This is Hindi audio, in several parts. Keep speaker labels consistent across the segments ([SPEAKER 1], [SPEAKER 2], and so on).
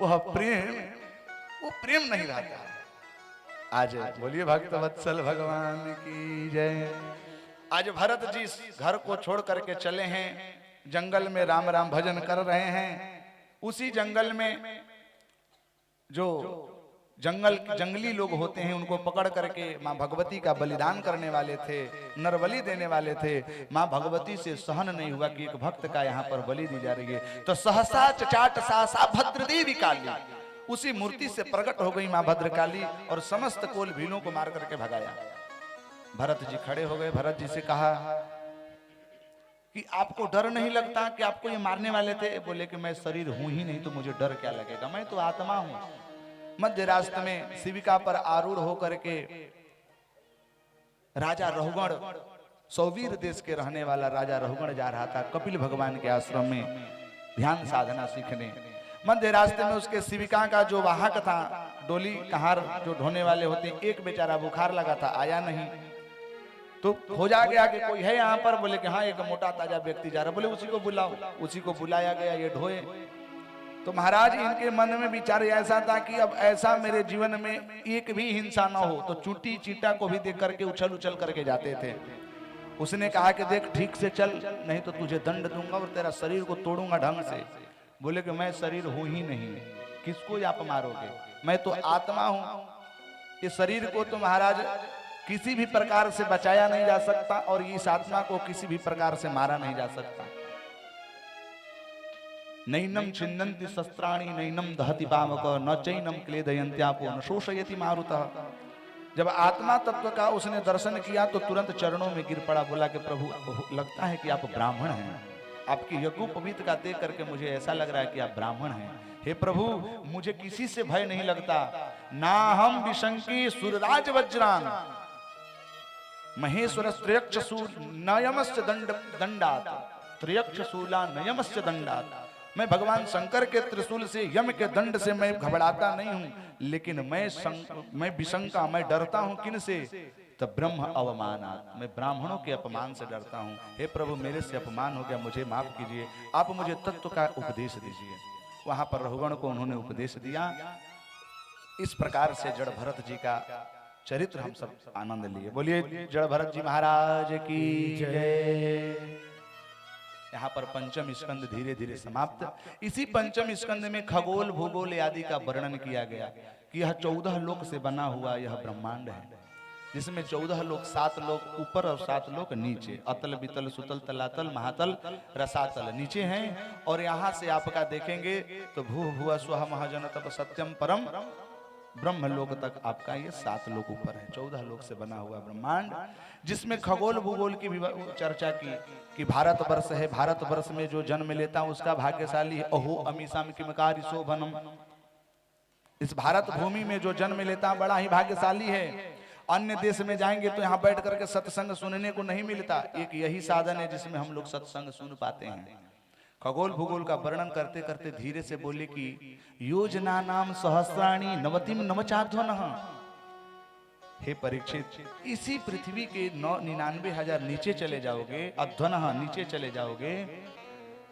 [SPEAKER 1] वह प्रेम, वो प्रेम नहीं रहता। आज बोलिए भक्त वत्सल भगवान की जय। आज भरत जी घर को छोड़ करके चले हैं, जंगल में राम राम भजन कर रहे हैं। उसी जंगल में जो जंगली लोग होते हैं उनको पकड़ करके माँ भगवती का बलिदान करने वाले थे, नरबलि देने वाले थे। माँ भगवती से सहन नहीं हुआ कि एक भक्त का यहाँ पर बलि दी जा रही है, तो सहसा चचाट सासा भद्रदेवी काली, उसी मूर्ति से प्रकट हो गई माँ भद्रकाली और समस्त कोल भीलों को मार करके भगाया। भरत जी खड़े हो गए। भरत जी से कहा कि आपको डर नहीं लगता कि आपको ये मारने वाले थे? बोले कि मैं शरीर हूं ही नहीं तो मुझे डर क्या लगेगा, मैं तो आत्मा हूं। मध्य रास्ते में शिविका पर आरूढ़ होकर के राजा रहुगण, सौवीर देश के रहने वाला राजा रहुगण जा रहा था कपिल भगवान के आश्रम में ध्यान साधना सीखने। मध्य रास्ते में उसके शिविका का जो वाहक था, डोली कहार जो ढोने वाले होते हैं, एक बेचारा बुखार लगा था, आया नहीं। तो खोजा गया कि कोई है यहाँ पर? बोले कि हाँ एक मोटा ताजा व्यक्ति जा रहा। बोले उसी को बुलाओ। उसी को बुलाया गया, ये ढोए। तो महाराज इनके मन में विचार ऐसा था कि अब ऐसा मेरे जीवन में एक भी हिंसा ना हो, तो चूटी चीटा को भी देख करके उछल उछल करके जाते थे। उसने कहा कि देख ठीक से चल, नहीं तो तुझे दंड दूंगा और तेरा शरीर को तोड़ूंगा ढंग से। बोले कि मैं शरीर हूं ही नहीं, किसको आप मारोगे? मैं तो आत्मा हूं। इस शरीर को तो महाराज किसी भी प्रकार से बचाया नहीं जा सकता और इस आत्मा को किसी भी प्रकार से मारा नहीं जा सकता। नैनम छिन्नन्ति शस्त्राणि नैनम दहति पावक न चैनम क्लेदयन्त्यापो न शोषयति मारुतः। जब आत्मा तत्व का उसने दर्शन किया तो तुरंत चरणों में गिर पड़ा। बोला कि प्रभु लगता है कि आप ब्राह्मण हैं, आपकी यज्ञोपवीत का देख करके मुझे ऐसा लग रहा है कि आप ब्राह्मण हैं। हे प्रभु मुझे किसी से भय नहीं लगता, ना हम विशंकी सुरराज वज्रान महेश्वर त्रयक्षसूल नयमस्य दंडात त्रयक्षसूला नयमस्य दंडात। मैं भगवान शंकर के त्रिशूल से, यम के दंड से मैं घबराता नहीं हूं, लेकिन मैं विशंका, मैं डरता हूं किन से? तब ब्रह्म अवमानात, मैं ब्राह्मणों के अपमान से डरता हूं। हे प्रभु मेरे से अपमान हो गया, मुझे माफ कीजिए, आप मुझे तत्व का उपदेश दीजिए। वहां पर रहुगण को उन्होंने उपदेश दिया। इस प्रकार से जड़ भरत जी का चरित्र हम सब आनंद लिए। बोलिए जड़ भरत जी महाराज की जय। यहाँ पर पंचम स्कंद धीरे धीरे समाप्त। इसी पंचम स्कंद में खगोल भूगोल आदि का वर्णन किया गया कि यह 14 लोक से बना हुआ यह ब्रह्मांड है, जिसमें 14 लोक, 7 लोक ऊपर और 7 लोक नीचे, अतल बितल सुतल तलातल महातल रसातल नीचे हैं। और यहाँ से आपका देखेंगे तो भू भुआ स्व महाजन तप सत्यम परम ब्रह्मलोक तक आपका ये 7 लोक ऊपर है। 14 लोक से बना हुआ ब्रह्मांड, जिसमें खगोल भूगोल की भी चर्चा की कि भारतवर्ष है, भारतवर्ष में जो जन्म लेता है उसका भाग्यशाली है। अहो अमीसाम किमकारी शोभनम, इस भारत भूमि में जो जन्म लेता बड़ा ही भाग्यशाली है। अन्य देश में जाएंगे तो यहाँ बैठ करके सत्संग सुनने को नहीं मिलता। एक यही साधन है जिसमें हम लोग सत्संग सुन पाते हैं। खगोल भूगोल का वर्णन करते करते धीरे से बोले कि योजना नाम सहस्राणी नवतिम नवचाध्वन। हे परीक्षित, इसी पृथ्वी के 99,000 नीचे चले जाओगे, अध्वन नीचे चले जाओगे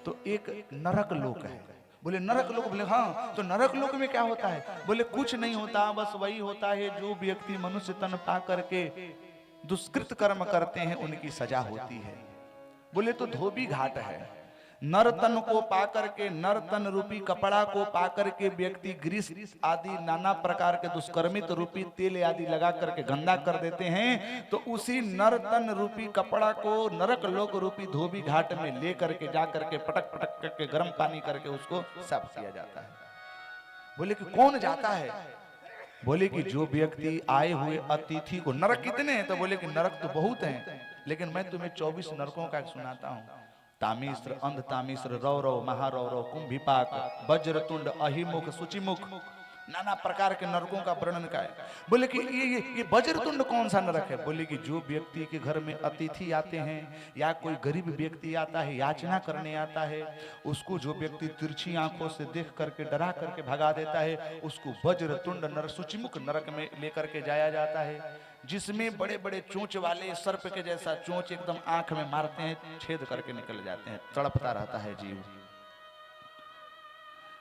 [SPEAKER 1] तो एक नरक लोक है। बोले नरक लोक? बोले हाँ। तो नरक लोक में क्या होता है? बोले कुछ नहीं होता, बस वही होता है जो व्यक्ति मनुष्य तन पा करके दुष्कृत कर्म करते हैं उनकी सजा होती है। बोले तो धोबी घाट है। नरतन को पाकर के, नरतन रूपी कपड़ा को पाकर के व्यक्ति ग्रीस आदि नाना प्रकार के दुष्कर्मित रूपी तेल आदि लगा करके गंदा कर देते हैं। तो उसी नरतन रूपी कपड़ा को नरक लोक रूपी धोबी घाट में ले करके जा करके पटक पटक करके गर्म पानी करके उसको साफ किया जाता है। बोले कि कौन जाता है? बोले कि जो व्यक्ति आए हुए अतिथि को। नरक कितने हैं? तो बोले कि नरक तो बहुत हैं, लेकिन मैं तुम्हें 24 नरकों का सुनाता हूँ। तामिश्र, अंध तामिश्र, रौरव, महारौरव, कुंभिपाक, वज्रतुंड, अहिमुख, सुचिमुख, नाना प्रकार के नरकों का वर्णन का है। बोले कि ये वज्रतुंड कौन सा नरक है? बोले कि जो व्यक्ति के घर में अतिथि आते हैं या कोई गरीब व्यक्ति आता है, याचना करने आता है, उसको जो व्यक्ति तिरछी आंखों से देख करके डरा करके भगा देता है, उसको वज्रतुंड नरक, सुचिमुख नरक में लेकर के जाया जाता है, जिसमें बड़े बड़े चोंच वाले सर्प के जैसा चोंच एकदम आंख में मारते हैं, छेद करके निकल जाते हैं, तड़पता रहता है जीव।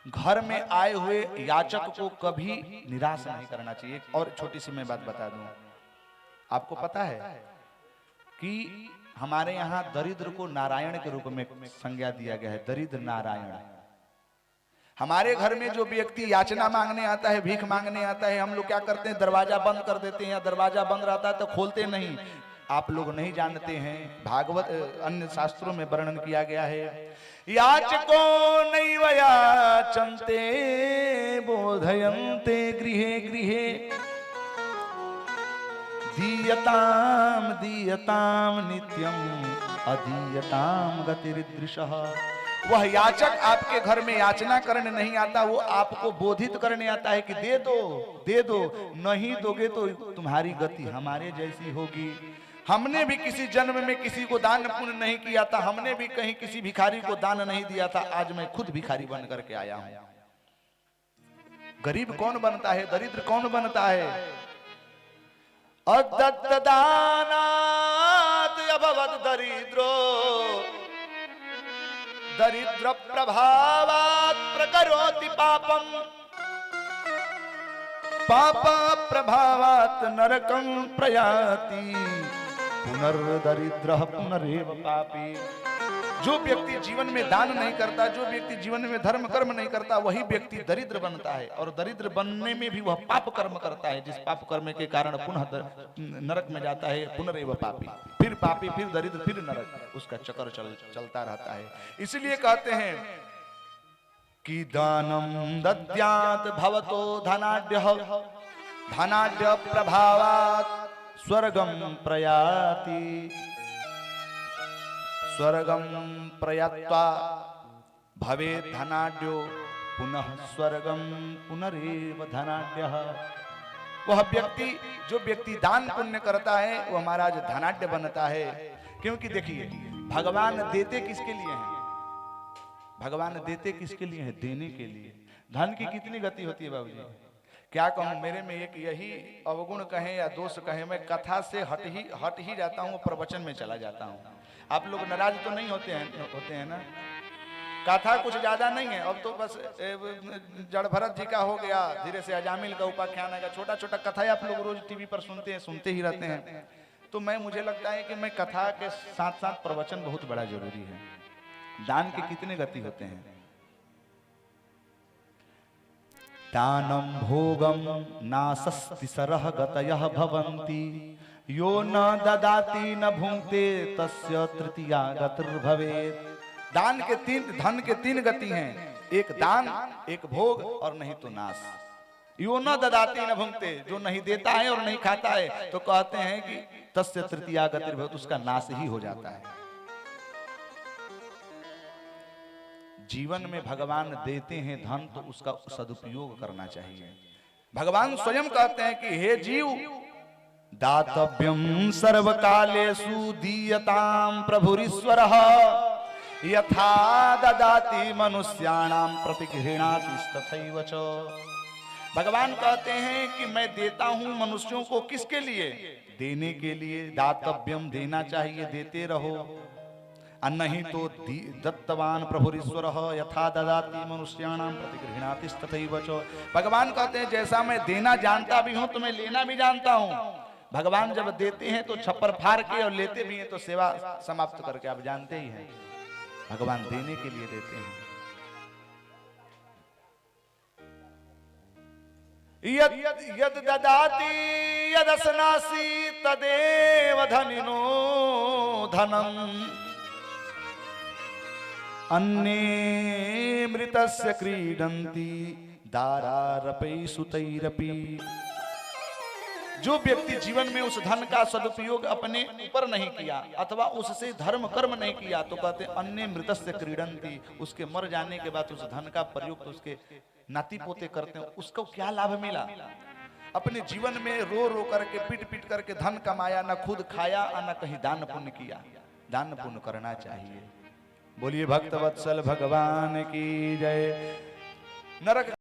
[SPEAKER 1] घर में आए हुए याचक को कभी निराश नहीं करना चाहिए। और छोटी सी मैं बात बता दूं, आपको पता है कि हमारे यहाँ दरिद्र को नारायण के रूप में संज्ञा दिया गया है, दरिद्र नारायण। हमारे घर में जो व्यक्ति याचना मांगने आता है, भीख मांगने आता है, हम लोग क्या करते हैं, दरवाजा बंद कर देते हैं, या दरवाजा बंद रहता है तो खोलते नहीं। आप लोग नहीं जानते हैं, भागवत अन्य शास्त्रों में वर्णन किया गया है, याचको नैव याचन्ते बोधयन्ते गृहे गृहे दीयताम दीयताम नित्यम अदीयताम गतिरिदृशः। वह याचक आपके घर में याचना करने नहीं आता, वो आपको बोधित करने आता है कि दे दो दे दो, नहीं दोगे तो तुम्हारी गति हमारे जैसी होगी। हमने भी किसी जन्म में किसी को दान पुण्य नहीं किया था, हमने भी कहीं किसी भिखारी को दान नहीं दिया था, आज मैं खुद भिखारी बन करके आया हूं। गरीब कौन बनता है, दरिद्र कौन बनता है? अदत्त दानात् अभवत् दरिद्रो दरिद्र प्रभावात् प्रकरोति पापम पाप प्रभावात् नरकं प्रयाति पुनर्दरिद्रः पुनरेव पापी। जो व्यक्ति जीवन में दान नहीं करता, जो व्यक्ति जीवन में धर्म कर्म नहीं करता, वही व्यक्ति दरिद्र बनता है। और दरिद्र बनने में भी वह पाप कर्म करता है, जिस पाप कर्म के कारण पुनः नरक में जाता है, पुनरेव पापी, फिर पापी, फिर दरिद्र, फिर नरक, उसका चक्कर चलता रहता है। इसलिए कहते हैं कि दानम दद्यात् भवतो धनाढ्यः धनाढ्य प्रभावात् स्वर्गम प्रयाति स्वर्गम प्रयात्वा भवेत् धनाढ्यो पुनः स्वर्गम पुनरेव धनाढ्यः। वह व्यक्ति, जो व्यक्ति दान पुण्य करता है, वह महाराज धनाढ्य बनता है। क्योंकि देखिए, भगवान देते किसके लिए हैं? भगवान देते किसके लिए हैं? देने के लिए। धन की कितनी गति होती है बाबूजी, क्या कहूं। मेरे में एक यही अवगुण कहें या दोष कहें, मैं कथा से हट ही जाता हूं, प्रवचन में चला जाता हूं। आप लोग नाराज तो नहीं होते हैं ना? कथा कुछ ज्यादा नहीं है, अब तो बस जड़ भरत जी का हो गया, धीरे से अजामिल का उपाख्यान आएगा, छोटा छोटा कथा आप लोग रोज टीवी पर सुनते ही रहते हैं। तो मुझे लगता है कि मैं कथा के साथ साथ प्रवचन बहुत बड़ा जरूरी है। दान के कितने गति होते हैं? दानम भोगम नासस्ति सरह गतयः भवन्ति यो न ददाति न भुंक्ते तस्य तृतीया गतिर्भवेत्। दान के धन के तीन गति हैं, एक दान, एक भोग और नहीं तो नाश। यो न ददाति न भुंक्ते, जो नहीं देता है और नहीं खाता है, तो कहते हैं कि तस्य तृतीया गतिर्भवेत्, उसका नाश ही हो जाता है। जीवन में भगवान देते हैं धन, तो उसका सदुपयोग करना चाहिए। भगवान स्वयं कहते हैं कि हे जीव, दातव्यम सर्वकालेषु दीयताम प्रभुरीश्वरः यथा ददाति मनुष्याणाम प्रतिगृह्णाति तथैव च। भगवान कहते हैं कि मैं देता हूं मनुष्यों को, किसके लिए? देने के लिए। दातव्यम, देना चाहिए, देते रहो। नहीं तो दत्तवान प्रभुरीश्वरः यथा ददाति मनुष्याणाम प्रतिगृह्णाति तथैव च। भगवान कहते हैं जैसा मैं देना जानता भी हूं, तो मैं लेना भी जानता हूं। भगवान जब देते हैं तो छप्पर फाड़ के, और लेते भी हैं तो सेवा समाप्त करके। आप जानते ही हैं, भगवान देने के लिए देते हैं। यद ददाति यदस्नासि तदेव धनिनो धनम अन्ये मृतस्य क्रीडन्ति दारारपै सुतैरपि। जो व्यक्ति जीवन में उस धन का सदुपयोग अपने ऊपर नहीं किया, अथवा उससे धर्म कर्म नहीं किया, तो कहते अन्य मृतस्य क्रीडन्ति, उसके मर जाने के बाद उस धन का प्रयोग तो उसके नाती पोते करते हैं, उसको क्या लाभ मिला? अपने जीवन में रो रो करके, पीट पीट करके धन कमाया, न खुद खाया और न कहीं दान पुण्य किया। दान पुण्य करना चाहिए। बोलिए भक्त वत्सल भगवान की जय। नरक